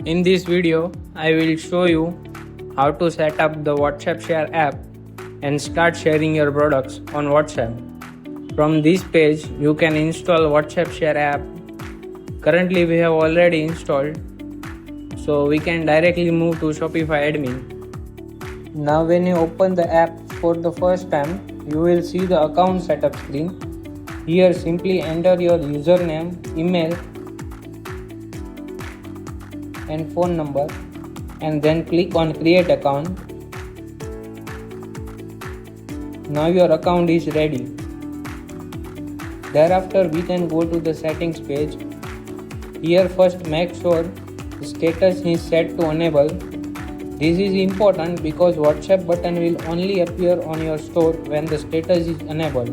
In this video, I will show you how to set up the WhatsApp Share app and start sharing your products on WhatsApp. From this page, you can install WhatsApp Share app. Currently, we have already installed, so we can directly move to Shopify admin. Now when you open the app for the first time, you will see the account setup screen. Here simply enter your username, email and phone number and then click on create account. Now your account is ready. Thereafter we can go to the settings page. Here first make sure the status is set to enable. This is important because WhatsApp button will only appear on your store when the status is enabled.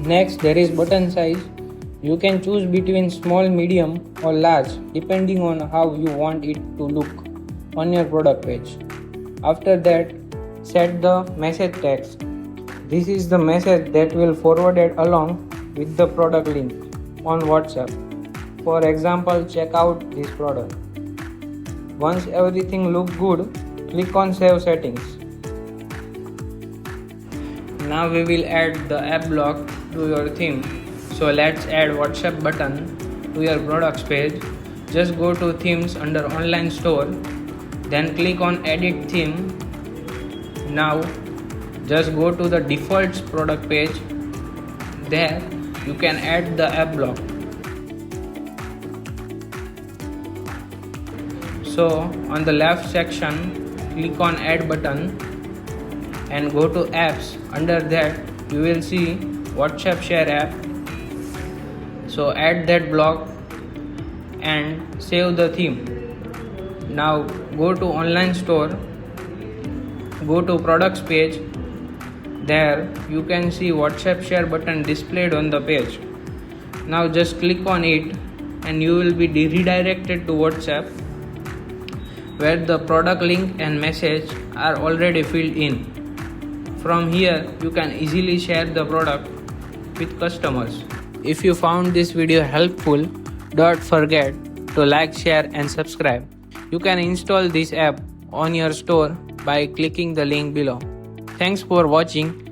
Next there is button size. You can choose between small, medium or large depending on how you want it to look on your product page. After that, set the message text. This is the message that will forward it along with the product link on WhatsApp. For example, check out this product. Once everything looks good, click on Save Settings. Now we will add the app block to your theme. So let's add WhatsApp button to your products page. Just go to themes under online store, then click on edit theme. Now just go to the defaults product page. There you can add the app block. So on the left section, click on add button and go to apps. Under that you will see WhatsApp Share app. So add that block and save the theme. Now go to online store, go to products page. There you can see WhatsApp Share button displayed on the page. Now just click on it and you will be redirected to WhatsApp, where the product link and message are already filled in. From here you can easily share the product with customers. If you found this video helpful, don't forget to like, share and subscribe. You can install this app on your store by clicking the link below. Thanks for watching.